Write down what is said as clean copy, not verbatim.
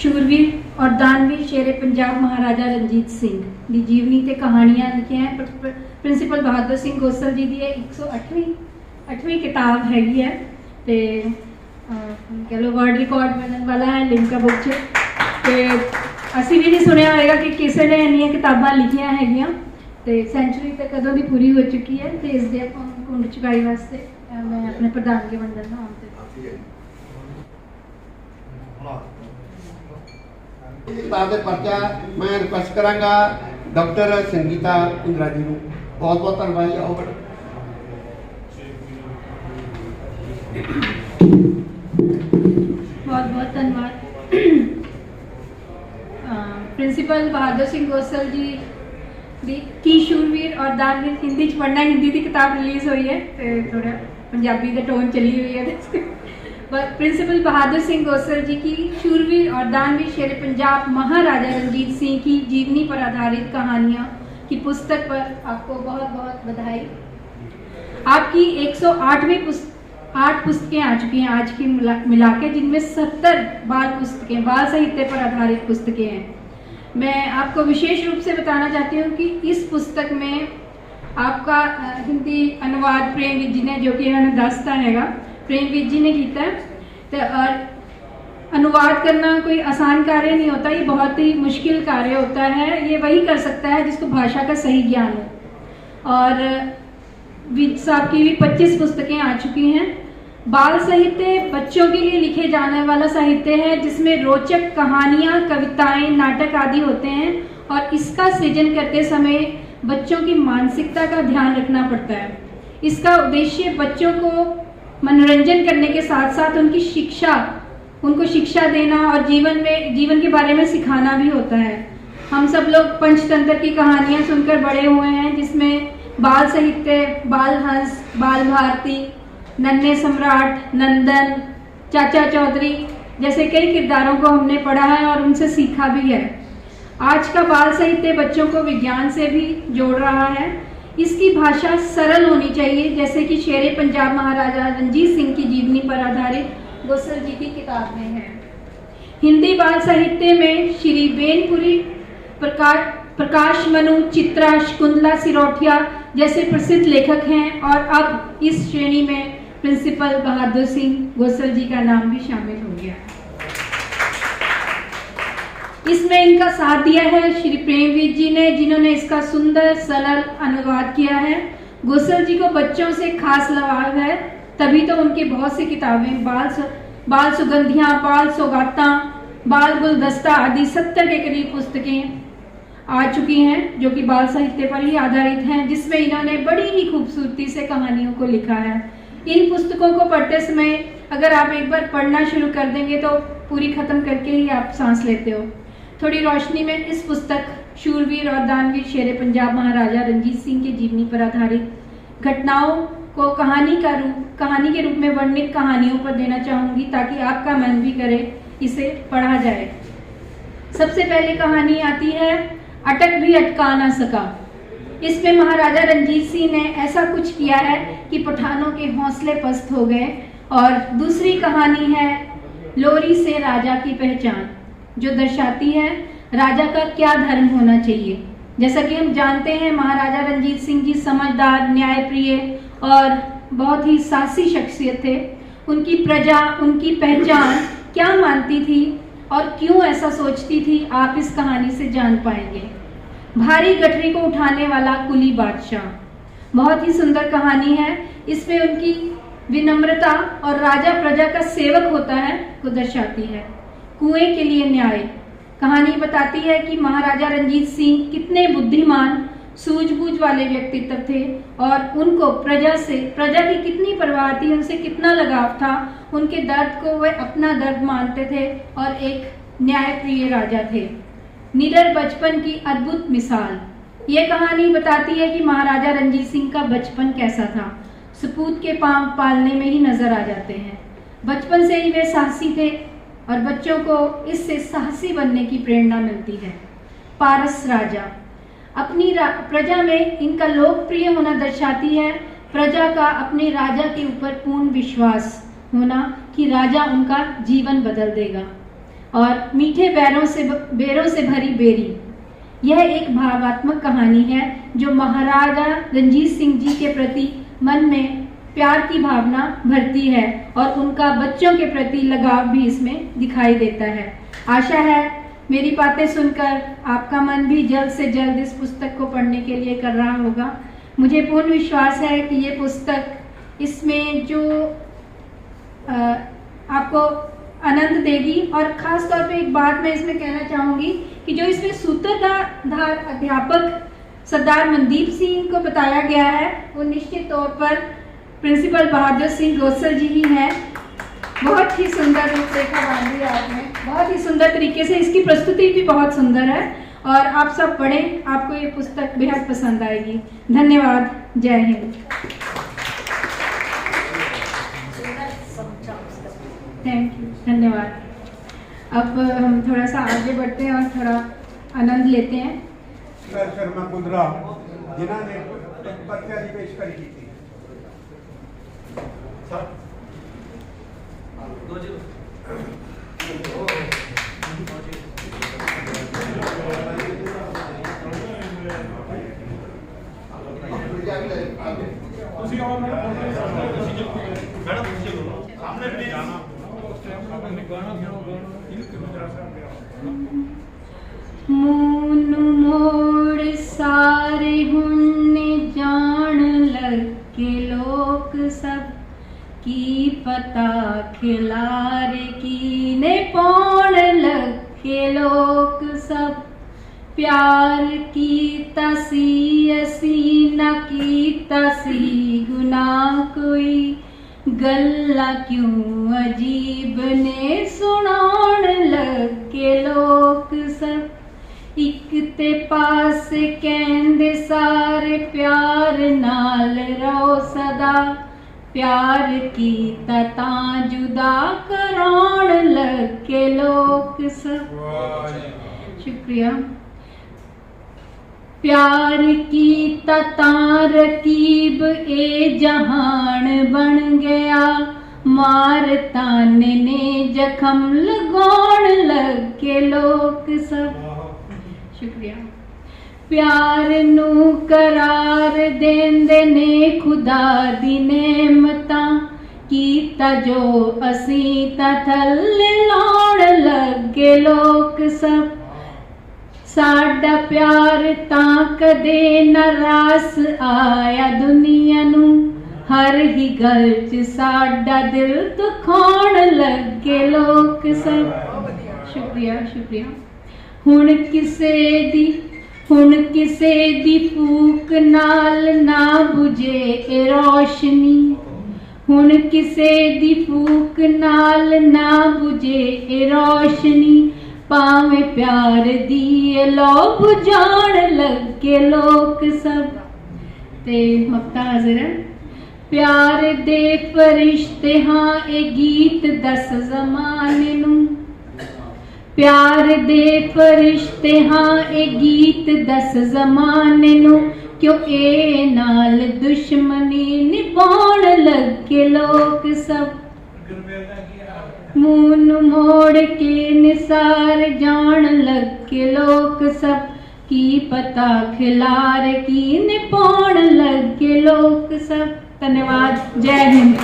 शूरवीर और दानवीर शेरे पंजाब महाराजा रंजीत सिंह दी जीवनी ते कहानियां लिखी हैं प्रिंसीपल बहादुर सिंह गोसल जी दी 108वीं किताब हैगी है ते कह लो वर्ल्ड रिकॉर्ड बनने वाला है लिम्का बुक च ते असी भी नहीं सुनिया होगा कि किसी ने इन्नियां किताबां लिखियां हैगियां ते सेंचुरी ते कदों दी पूरी हो चुकी है ते इस दे कुंड चुकाई वास्ते मैं अपने प्रधानगी मंडल नाम ते किताब के पर्चा मैं रिक्वेस्ट करांगा डॉक्टर संगीता कुंद्रा जी को बहुत बहुत धन्यवाद जी। आओ बहुत बहुत धन्यवाद प्रिंसिपल बहादुर सिंह गोसल जी की शूरवीर और दानवीर हिंदी च पढ़ना हिंदी की किताब रिलीज हुई है तो थोड़ा पंजाबी का टोन चली हुई है प्रिंसिपल बहादुर सिंह गोसल जी की शूरवीर और दानवीर शेर पंजाब महाराजा रंजीत सिंह की जीवनी पर आधारित कहानियां की पुस्तक पर आपको बहुत बहुत बधाई। आपकी 108वीं 8 पुस्तकें आ चुकी हैं आज की मिला के, जिनमें 70 बाल साहित्य पर आधारित पुस्तकें हैं। मैं आपको विशेष रूप से बताना चाहती हूँ कि इस पुस्तक में आपका हिंदी अनुवाद प्रेमवीर जी ने, जो कि इन्होंने दसता हैगा, प्रेमवीर जी ने किया है। तो और अनुवाद करना कोई आसान कार्य नहीं होता, ये बहुत ही मुश्किल कार्य होता है। ये वही कर सकता है जिसको भाषा का सही ज्ञान हो। और विज साहब की भी 25 पुस्तकें आ चुकी हैं। बाल साहित्य बच्चों के लिए लिखे जाने वाला साहित्य है, जिसमें रोचक कहानियां, कविताएं, नाटक आदि होते हैं और इसका सृजन करते समय बच्चों की मानसिकता का ध्यान रखना पड़ता है। इसका उद्देश्य बच्चों को मनोरंजन करने के साथ साथ उनको शिक्षा देना और जीवन के बारे में सिखाना भी होता है। हम सब लोग पंचतंत्र की कहानियां सुनकर बड़े हुए हैं, जिसमें बाल साहित्य, बाल हंस, बाल भारती, नन्हे सम्राट, नंदन, चाचा चौधरी जैसे कई किरदारों को हमने पढ़ा है और उनसे सीखा भी है। आज का बाल साहित्य बच्चों को विज्ञान से भी जोड़ रहा है। इसकी भाषा सरल होनी चाहिए, जैसे कि शेरे पंजाब महाराजा रंजीत सिंह की जीवनी पर आधारित गोसल जी की किताब में है। हिंदी बाल साहित्य में श्री बेनपुरी, प्रकाश मनु, चित्रा, शकुंतला सिरोठिया जैसे प्रसिद्ध लेखक हैं और अब इस श्रेणी में प्रिंसिपल बहादुर सिंह गोसल जी का नाम भी शामिल हो गया। इसमें इनका साथ दिया है श्री प्रेमवीर जी ने, जिन्होंने इसका सुंदर सरल अनुवाद किया है। गोसल जी को बच्चों से खास लगाव है, तभी तो उनकी बहुत सी किताबें बाल सुगंधियां, बाल सौगातां, बाल गुलदस्ता आदि 70 के करीब पुस्तकें आ चुकी हैं, जो कि बाल साहित्य पर ही आधारित हैं, जिसमें इन्होंने बड़ी ही खूबसूरती से कहानियों को लिखा है। इन पुस्तकों को पढ़ते समय अगर आप एक बार पढ़ना शुरू कर देंगे तो पूरी खत्म करके ही आप सांस लेते हो। थोड़ी रोशनी में इस पुस्तक शूरवीर और दानवीर शेरे पंजाब महाराजा रंजीत सिंह की जीवनी पर आधारित घटनाओं को कहानी के रूप में वर्णित कहानियों पर देना चाहूंगी, ताकि आपका मन भी करे इसे पढ़ा जाए। सबसे पहले कहानी आती है अटक भी अटका ना सका। इसमें महाराजा रंजीत सिंह ने ऐसा कुछ किया है कि पठानों के हौसले पस्त हो गए। और दूसरी कहानी है लोरी से राजा की पहचान, जो दर्शाती है राजा का क्या धर्म होना चाहिए। जैसा कि हम जानते हैं, महाराजा रंजीत सिंह जी समझदार, न्यायप्रिय और बहुत ही साहसी शख्सियत थे। उनकी प्रजा उनकी पहचान क्या मानती थी और क्यों ऐसा सोचती थी, आप इस कहानी से जान पाएंगे। भारी गठरी को उठाने वाला कुली बादशाह, बहुत ही सुंदर कहानी है। इसमें उनकी विनम्रता और राजा प्रजा का सेवक होता है को दर्शाती है। कुएं के लिए न्याय, कहानी बताती है कि महाराजा रंजीत सिंह कितने बुद्धिमान, सूझबूझ वाले व्यक्तित्व थे और उनको प्रजा की कितनी परवाह थी, उनसे कितना लगाव था। उनके दर्द को वे अपना दर्द मानते थे और एक न्यायप्रिय राजा थे। निडर बचपन की अद्भुत मिसाल, ये कहानी बताती है कि महाराजा रंजीत सिंह का बचपन कैसा था। सपूत के पांव पालने में ही नजर आ जाते हैं। बचपन से ही वे साहसी थे और बच्चों को इससे साहसी बनने की प्रेरणा मिलती है। पारस राजा, अपनी प्रजा में इनका लोकप्रिय होना दर्शाती है। प्रजा का अपने राजा के ऊपर पूर्ण विश्वास होना कि राजा उनका जीवन बदल देगा। और मीठे बेरों से भरी बेरी। यह एक भावात्मक कहानी है जो महाराजा रणजीत सिंह जी के प्रति मन में प्यार की भावना भरती है और उनका बच्चों के प्रति लगाव भी इसमें दिखाई देता है। आशा है मेरी बातें सुनकर आपका मन भी जल्द से जल्द इस पुस्तक को पढ़ने के लिए कर रहा होगा। मुझे पूर्ण विश्वास है कि ये पुस्तक इसमें जो आपको आनंद देगी। और ख़ास तौर पे एक बात मैं इसमें कहना चाहूँगी कि जो इसमें सूत्रधार अध्यापक सरदार मनदीप सिंह को बताया गया है वो निश्चित तौर पर प्रिंसिपल बहादुर सिंह गोसल जी ही हैं। बहुत ही सुंदर रूपरेखा बांधी है आपने, बहुत ही सुंदर तरीके से, इसकी प्रस्तुति भी बहुत सुंदर है और आप सब पढ़ें, आपको ये पुस्तक बेहद पसंद आएगी। धन्यवाद। जय हिंद। थैंक यू, धन्यवाद। अब हम थोड़ा सा आगे बढ़ते हैं और थोड़ा आनंद लेते हैं। सर शर्मा कुंद्रा जिन्होंने पर्चा की पेशकश की थी। मून मोड़ सारे हुन्ने जान लगे लोक सब की पता खिलारे की ने पौन लगे लोक सब। प्यार की तसी असी न की तसी गुनाह कोई गल्ला क्यों अजीब ने सुनान लगे लोक सब। इक ते पास कहंदे सारे प्यार नाल रहो सदा प्यार की तता जुदा करान लगे लोक सब। शुक्रिया। प्यार की तता रकीब ए जहान बन गया मार ताने ने जख्म लगान लगे लोक सब। शुक्रिया। प्यार नू करार देंदे ने खुदा दी नेमतां कीता जो असी ता थल्ले लाउण लगे लोक सब। साडा प्यार तां कदे न रास आया दुनिया नू हर ही गल च साडा दिल दुखाण लगे लोक सब। शुक्रिया, शुक्रिया। हुण किसे दी फूक नाल ना बुझे ए रोशनी। हुण किसे दी फूक नाल ना बुझे ए रोशनी पावे प्यार दी लो बुझाण लगे लोक सब। ते मक्ता हाजिर है। प्यार दे फरिश्ते हाँ ए गीत दस जमाने नू। प्यार दे फरिश्ते हाँ ए गीत दस जमाने नू क्यों ए नाल दुश्मनी निभाण लगे लोक सब। मून मोड़ के निसार जान लगे लोक सब की पता खिलार की निभाण लगे लोक सब। धन्यवाद। जय हिंद।